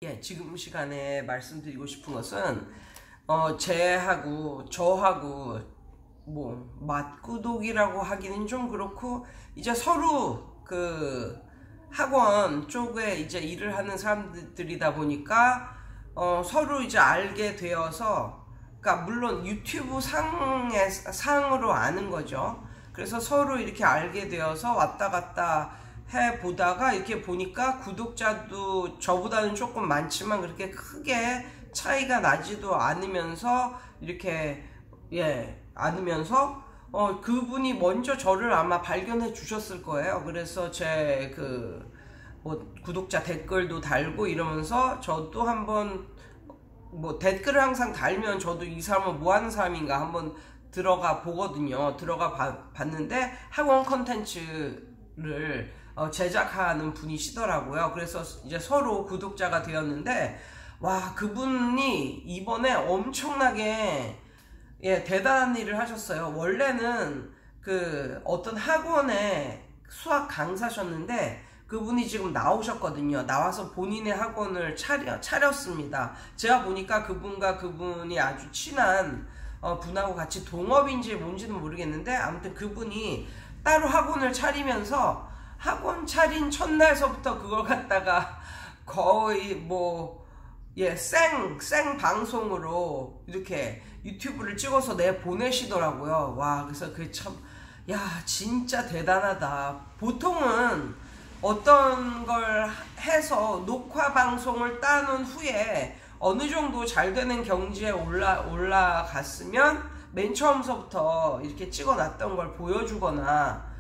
예, 지금 시간에 말씀드리고 싶은 것은 저하고 맞구독이라고 하기는 좀 그렇고, 이제 서로 그 학원 쪽에 이제 일을 하는 사람들이다 보니까 서로 이제 알게 되어서, 그러니까 물론 유튜브 상으로 아는 거죠. 그래서 서로 이렇게 알게 되어서 왔다 갔다 해 보다가 이렇게 보니까 구독자도 저보다는 조금 많지만 그렇게 크게 차이가 나지도 않으면서, 이렇게 않으면서 그분이 먼저 저를 아마 발견해 주셨을 거예요. 그래서 제 구독자 댓글도 달고 이러면서 저도 한번 댓글을 항상 달면 저도 이 사람은 뭐 하는 사람인가 한번 들어가 보거든요. 봤는데 학원 컨텐츠를 제작하는 분이시더라고요. 그래서 이제 서로 구독자가 되었는데, 와, 그분이 이번에 엄청나게 대단한 일을 하셨어요. 원래는 어떤 학원에 수학 강사셨는데 그분이 지금 나오셨거든요. 나와서 본인의 학원을 차렸습니다. 제가 보니까 그분이 아주 친한 분하고 같이 동업인지 뭔지는 모르겠는데, 아무튼 그분이 따로 학원을 차리면서 학원 차린 첫날서부터 그걸 갖다가 거의 생 방송으로 이렇게 유튜브를 찍어서 보내시더라고요. 와, 그래서 그게 참, 야, 진짜 대단하다. 보통은 어떤 걸 해서 녹화 방송을 따놓은 후에 어느 정도 잘 되는 경지에 올라갔으면 맨 처음서부터 이렇게 찍어놨던 걸 보여주거나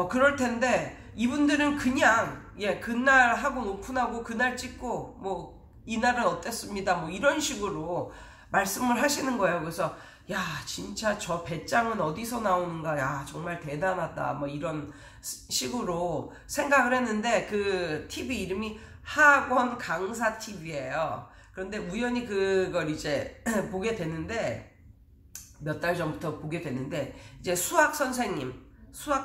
그럴 텐데, 이분들은 그냥 그날 학원 오픈하고 그날 찍고 이날은 어땠습니다 이런 식으로 말씀을 하시는 거예요. 그래서 야, 진짜 저 배짱은 어디서 나오는가, 야, 정말 대단하다 이런 식으로 생각을 했는데, 그 TV 이름이 학원 강사 TV예요. 그런데 우연히 그걸 이제 보게 됐는데, 몇 달 전부터 보게 됐는데, 이제 수학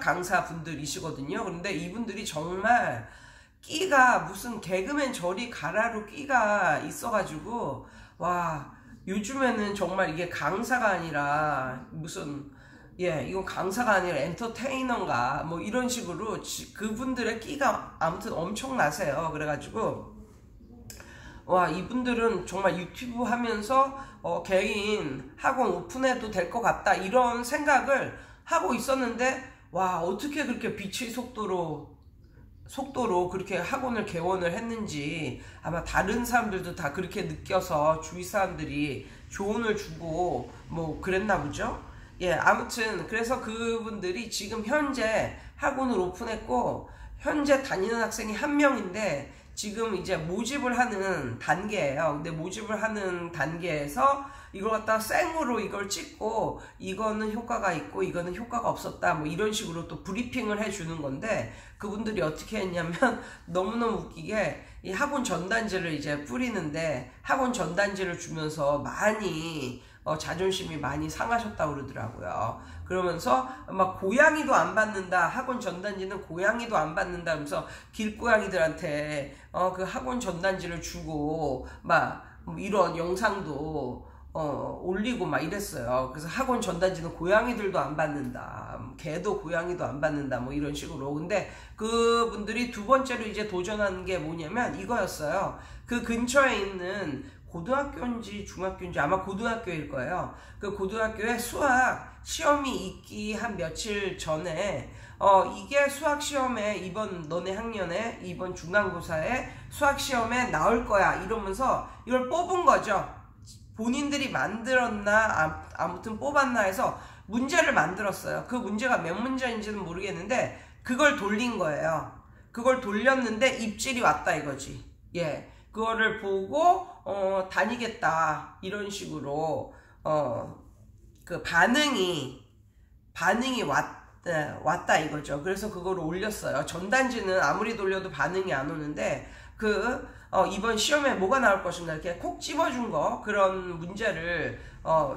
강사 분들이시거든요. 그런데 이분들이 정말 끼가 무슨 개그맨 저리 가라로 끼가 있어가지고, 와, 요즘에는 정말 이게 강사가 아니라 이건 강사가 아니라 엔터테이너인가 이런 식으로 그분들의 끼가 아무튼 엄청나세요. 그래가지고 와, 이분들은 정말 유튜브 하면서 개인 학원 오픈해도 될 것 같다 이런 생각을 하고 있었는데, 와, 어떻게 그렇게 빛의 속도로 그렇게 학원을 개원을 했는지, 아마 다른 사람들도 다 그렇게 느껴서 주위 사람들이 조언을 주고 그랬나 보죠. 아무튼 그래서 그분들이 지금 현재 학원을 오픈했고, 현재 다니는 학생이 1명인데 지금 이제 모집을 하는 단계예요. 근데 모집을 하는 단계에서 이걸 갖다 생으로 이걸 찍고, 이거는 효과가 있고 이거는 효과가 없었다 이런 식으로 또 브리핑을 해주는 건데, 그분들이 어떻게 했냐면 너무너무 웃기게 이 학원 전단지를 이제 뿌리는데, 학원 전단지를 주면서 많이 자존심이 많이 상하셨다고 그러더라고요. 그러면서 막 고양이도 안 받는다, 학원 전단지는 고양이도 안 받는다 하면서 길고양이들한테 그 학원 전단지를 주고 이런 영상도 올리고 이랬어요. 그래서 학원 전단지는 고양이들도 안 받는다, 개도 고양이도 안 받는다 이런 식으로. 근데 그분들이 두 번째로 이제 도전한 게 뭐냐면 이거였어요. 그 근처에 있는 고등학교인지 중학교인지, 아마 고등학교일 거예요. 그 고등학교에 수학 시험이 있기 한 며칠 전에 이게 수학 시험에 너네 학년에 이번 중간고사에 수학 시험에 나올 거야 이러면서 이걸 뽑은 거죠. 본인들이 만들었나 아무튼 뽑았나 해서 문제를 만들었어요. 그 문제가 몇 문제인지는 모르겠는데 그걸 돌린 거예요. 그걸 돌렸는데 입질이 왔다 이거지. 그거를 보고 다니겠다 이런 식으로 그 반응이 왔다 이거죠. 그래서 그거를 올렸어요. 전단지는 아무리 돌려도 반응이 안 오는데 이번 시험에 뭐가 나올 것인가 이렇게 콕 집어준 거 그런 문제를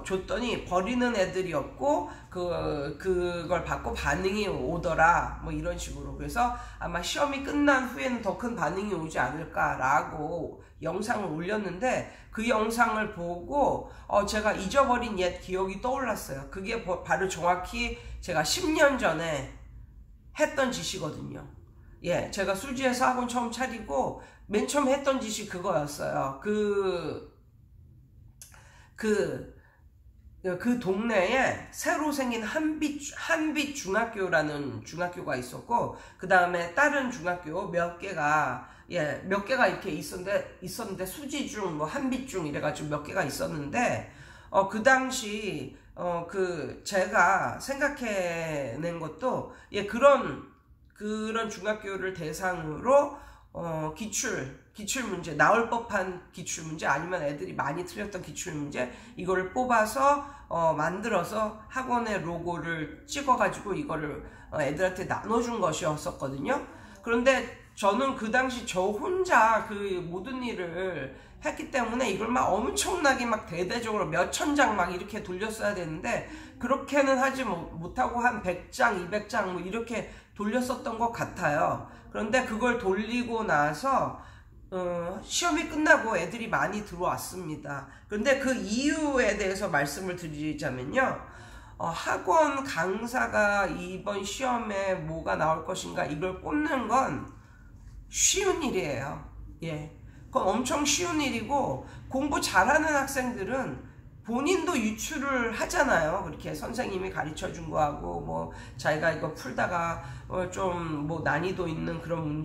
줬더니 버리는 애들이 없고 그걸 받고 반응이 오더라 뭐 이런 식으로. 그래서 아마 시험이 끝난 후에는 더 큰 반응이 오지 않을까라고 영상을 올렸는데 그 영상을 보고 제가 잊어버린 옛 기억이 떠올랐어요. 그게 바로 정확히 제가 10년 전에 했던 짓이거든요. 예, 제가 술지에서 학원 처음 차리고 맨 처음 했던 짓이 그거였어요. 그 동네에 새로 생긴 한빛 중학교라는 중학교가 있었고, 그 다음에 다른 중학교 몇 개가 이렇게 있었는데 수지중, 뭐 한빛중 이래가지고 몇 개가 있었는데, 그 당시, 제가 생각해낸 것도, 그런 중학교를 대상으로 기출문제, 나올 법한 기출문제 아니면 애들이 많이 틀렸던 기출문제 이거를 뽑아서 만들어서 학원의 로고를 찍어가지고 이거를 애들한테 나눠준 것이었었거든요. 그런데 저는 그 당시 저 혼자 그 모든 일을 했기 때문에 이걸 막 엄청나게 막 대대적으로 몇천 장 막 이렇게 돌렸어야 되는데 그렇게는 하지 못하고 한 100장, 200장 뭐 이렇게 돌렸었던 것 같아요. 그런데 그걸 돌리고 나서 시험이 끝나고 애들이 많이 들어왔습니다. 그런데 그 이유에 대해서 말씀을 드리자면요. 학원 강사가 이번 시험에 뭐가 나올 것인가 이걸 뽑는 건 쉬운 일이에요. 예. 그건 엄청 쉬운 일이고 공부 잘하는 학생들은 본인도 유출을 하잖아요. 그렇게 선생님이 가르쳐 준 거하고 뭐 자기가 이거 풀다가 좀 뭐 난이도 있는 그런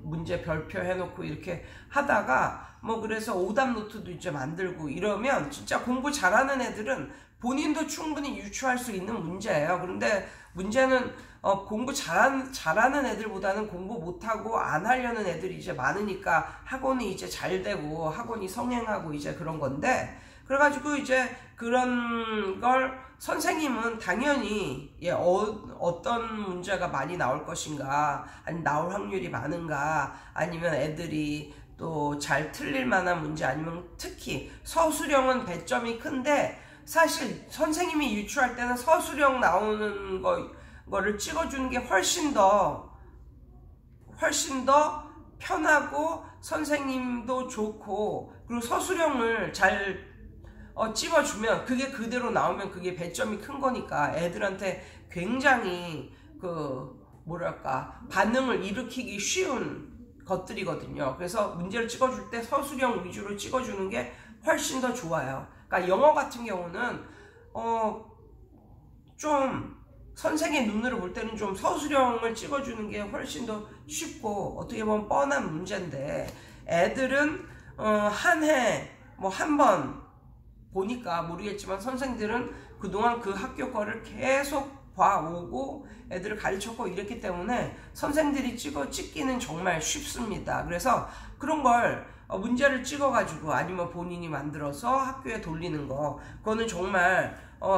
문제 별표 해놓고 이렇게 하다가 뭐 그래서 오답 노트도 이제 만들고 이러면 진짜 공부 잘하는 애들은 본인도 충분히 유추할 수 있는 문제예요. 그런데 문제는 공부 잘하는 애들보다는 공부 못하고 안 하려는 애들이 이제 많으니까 학원이 이제 잘 되고 학원이 성행하고 이제 그런 건데, 그래가지고 이제 그런 걸 선생님은 당연히 어떤 문제가 많이 나올 것인가, 아니면 나올 확률이 많은가, 아니면 애들이 또 잘 틀릴 만한 문제, 아니면 특히 서술형은 배점이 큰데 사실 선생님이 유추할 때는 서술형 나오는 거를 찍어주는 게 훨씬 더 편하고 선생님도 좋고, 그리고 서술형을 잘 찝어주면 그게 그대로 나오면 그게 배점이 큰 거니까 애들한테 굉장히 반응을 일으키기 쉬운 것들이거든요. 그래서 문제를 찍어줄 때 서술형 위주로 찍어주는 게 훨씬 더 좋아요. 그러니까 영어 같은 경우는 좀 선생의 눈으로 볼 때는 좀 서술형을 찍어주는 게 훨씬 더 쉽고 어떻게 보면 뻔한 문제인데, 애들은 한 해 뭐 한 번 보니까 모르겠지만 선생들은 그동안 그 학교 거를 계속 봐오고 애들을 가르쳤고 이랬기 때문에 선생들이 찍기는 정말 쉽습니다. 그래서 그런 걸 문제를 찍어가지고 아니면 본인이 만들어서 학교에 돌리는 거, 그거는 정말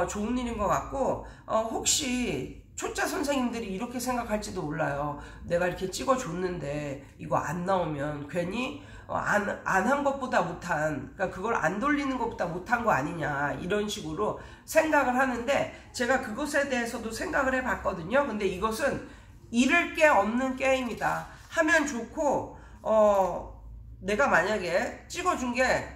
좋은 일인 것 같고, 혹시 초짜 선생님들이 이렇게 생각할지도 몰라요. 내가 이렇게 찍어줬는데 이거 안 나오면 괜히 안 한 것보다 못한, 그러니까 그걸 안 돌리는 것보다 못한 거 아니냐 이런 식으로 생각을 하는데, 제가 그것에 대해서도 생각을 해봤거든요. 근데 이것은 잃을 게 없는 게임이다. 하면 좋고, 내가 만약에 찍어준 게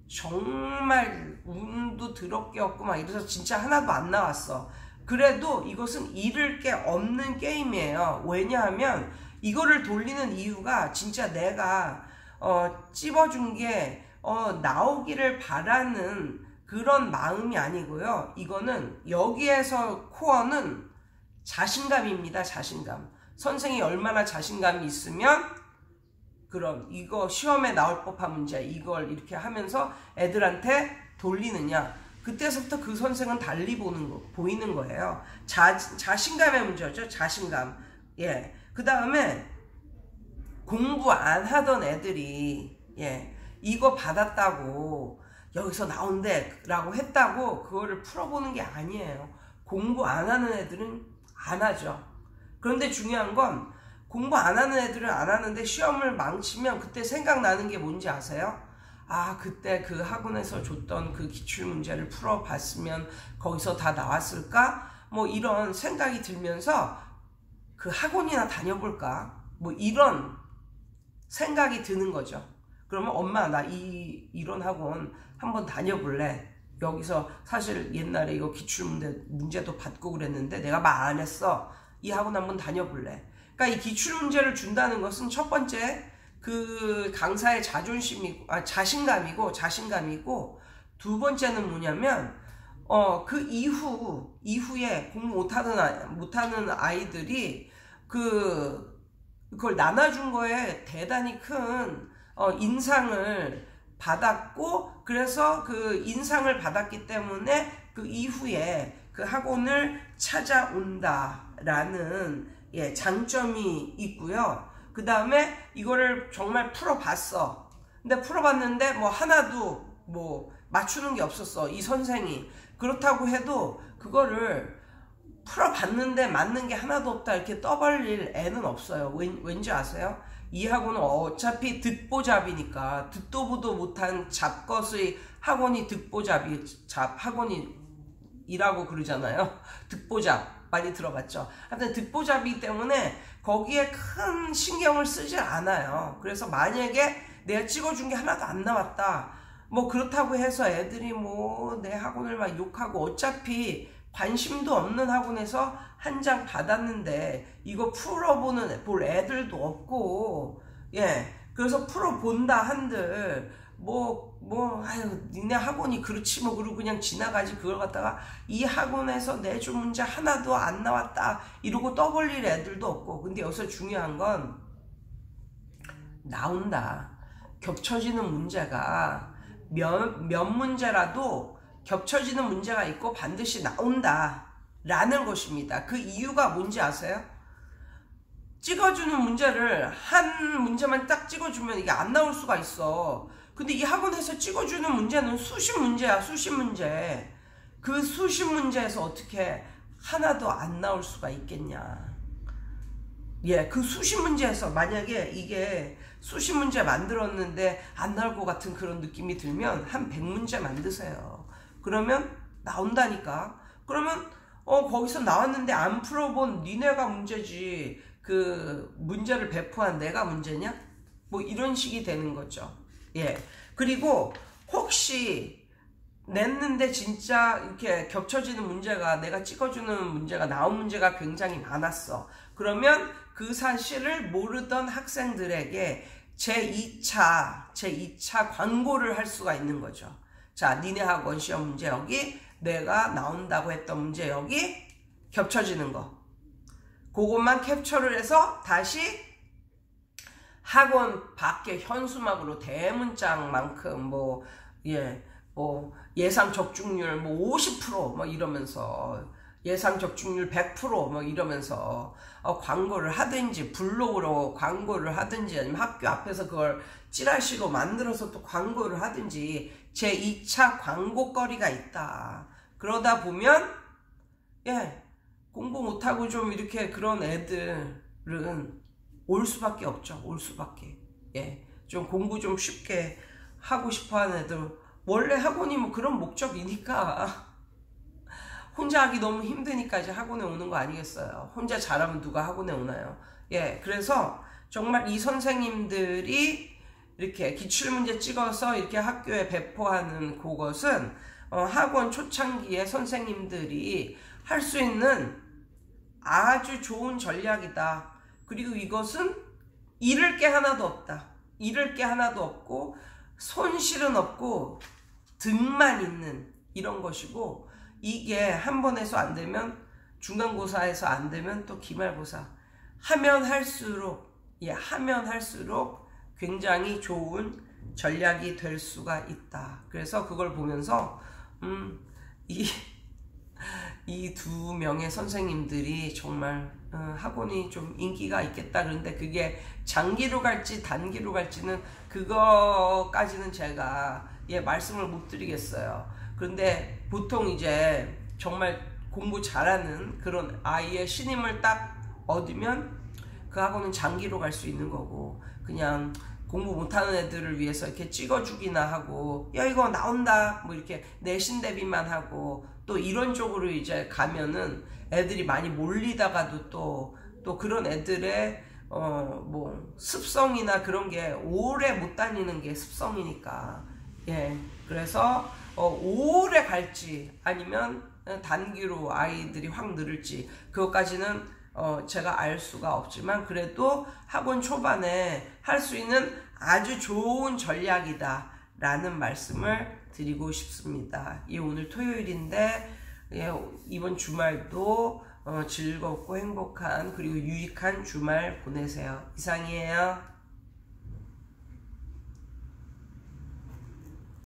정말 운도 더럽게 없고 막 이래서 진짜 하나도 안 나왔어. 그래도 이것은 잃을 게 없는 게임이에요. 왜냐하면 이거를 돌리는 이유가 진짜 내가 찝어준 게 나오기를 바라는 그런 마음이 아니고요. 이거는 여기에서 코어는 자신감입니다. 자신감. 선생이 얼마나 자신감이 있으면 그럼 이거 시험에 나올 법한 문제 이걸 이렇게 하면서 애들한테 돌리느냐, 그때서부터 그 선생은 달리 보이는 거예요. 자신감의 문제였죠. 자신감. 예. 그 다음에 공부 안 하던 애들이 이거 받았다고 여기서 나온대 라고 했다고 그거를 풀어보는 게 아니에요. 공부 안 하는 애들은 안 하죠. 그런데 중요한 건 공부 안 하는 애들은 안 하는데 시험을 망치면 그때 생각나는 게 뭔지 아세요? 아, 그때 그 학원에서 줬던 그 기출문제를 풀어봤으면 거기서 다 나왔을까? 뭐 이런 생각이 들면서 그 학원이나 다녀볼까? 뭐 이런 생각이 드는 거죠. 그러면 엄마 나 이런 학원 한번 다녀볼래? 여기서 사실 옛날에 이거 기출문제도 받고 그랬는데 내가 말 안 했어. 이 학원 한번 다녀볼래? 그러니까 이 기출문제를 준다는 것은 첫 번째 그 강사의 자신감이고 두 번째는 뭐냐면 그 이후에 공부 못하는 아이들이 그걸 나눠준 거에 대단히 큰 인상을 받았고, 그래서 그 인상을 받았기 때문에 그 이후에 그 학원을 찾아온다라는 장점이 있고요. 그 다음에 이거를 정말 풀어봤어. 근데 풀어봤는데 뭐 하나도 뭐 맞추는 게 없었어, 이 선생이. 그렇다고 해도 그거를 풀어봤는데 맞는 게 하나도 없다 이렇게 떠벌릴 애는 없어요. 왠지 아세요? 이 학원은 어차피 듣보잡이니까, 듣도 보도 못한 잡것의 학원이 학원이라고 그러잖아요. 듣보잡 많이 들어봤죠. 하여튼 듣보잡이기 때문에 거기에 큰 신경을 쓰지 않아요. 그래서 만약에 내가 찍어준 게 하나도 안 나왔다, 뭐 그렇다고 해서 애들이 뭐 내 학원을 막 욕하고, 어차피 관심도 없는 학원에서 한 장 받았는데 이거 볼 애들도 없고, 그래서 풀어본다 한들 아유 니네 학원이 그렇지 뭐 그러고 그냥 지나가지. 그걸 갖다가 이 학원에서 내준 문제 하나도 안 나왔다 이러고 떠벌릴 애들도 없고. 근데 여기서 중요한 건 나온다. 겹쳐지는 문제가 몇 문제라도 겹쳐지는 문제가 있고 반드시 나온다 라는 것입니다. 그 이유가 뭔지 아세요? 찍어주는 문제를 한 문제만 딱 찍어주면 이게 안 나올 수가 있어. 근데 이 학원에서 찍어주는 문제는 수십 문제야, 수십 문제. 그 수십 문제에서 어떻게 하나도 안 나올 수가 있겠냐. 그 수십 문제에서 만약에 이게 수십 문제 만들었는데 안 나올 것 같은 그런 느낌이 들면 한 100문제 만드세요. 그러면 나온다니까. 그러면 거기서 나왔는데 안 풀어본 니네가 문제지 그 문제를 배포한 내가 문제냐? 뭐 이런 식이 되는 거죠. 그리고 혹시 냈는데 진짜 이렇게 겹쳐지는 문제가, 내가 찍어주는 문제가, 나온 문제가 굉장히 많았어. 그러면 그 사실을 모르던 학생들에게 제2차 광고를 할 수가 있는 거죠. 자, 니네 학원 시험 문제 여기, 내가 나온다고 했던 문제 여기, 겹쳐지는 거. 그것만 캡처를 해서 다시 학원 밖에 현수막으로 대문짝만큼 예상 적중률 50% 이러면서, 예상 적중률 100% 이러면서 광고를 하든지, 블로그로 광고를 하든지, 아니면 학교 앞에서 그걸 찌라시로 만들어서 또 광고를 하든지 제2차 광고거리가 있다. 그러다 보면 공부 못하고 좀 이렇게 그런 애들은 올 수밖에 없죠. 올 수밖에. 좀 공부 좀 쉽게 하고 싶어 하는 애들, 원래 학원이 뭐 그런 목적이니까 혼자 하기 너무 힘드니까 이제 학원에 오는 거 아니겠어요. 혼자 잘하면 누가 학원에 오나요? 그래서 정말 이 선생님들이 이렇게 기출문제 찍어서 이렇게 학교에 배포하는 그것은 학원 초창기에 선생님들이 할 수 있는 아주 좋은 전략이다. 그리고 이것은 잃을 게 하나도 없다. 잃을 게 하나도 없고 손실은 없고 득만 있는 이런 것이고, 이게 한 번 해서 안 되면 중간고사에서 안 되면 또 기말고사 하면 할수록 굉장히 좋은 전략이 될 수가 있다. 그래서 그걸 보면서 이 두 명의 선생님들이 정말 학원이 좀 인기가 있겠다. 그런데 그게 장기로 갈지 단기로 갈지는 그거까지는 제가 말씀을 못 드리겠어요. 그런데 보통 이제 정말 공부 잘하는 그런 아이의 신임을 딱 얻으면 그 학원은 장기로 갈 수 있는 거고, 그냥 공부 못하는 애들을 위해서 이렇게 찍어주기나 하고, 야 이거 나온다 뭐 이렇게 내신 대비만 하고, 또 이런 쪽으로 이제 가면은 애들이 많이 몰리다가도 또 그런 애들의 뭐 습성이나 그런 게 오래 못 다니는 게 습성이니까. 예, 그래서 오래 갈지 아니면 단기로 아이들이 확 늘을지 그것까지는 제가 알 수가 없지만, 그래도 학원 초반에 할 수 있는 아주 좋은 전략이다 라는 말씀을 드리고 싶습니다. 예, 오늘 토요일인데, 예, 이번 주말도 즐겁고 행복한 그리고 유익한 주말 보내세요. 이상이에요.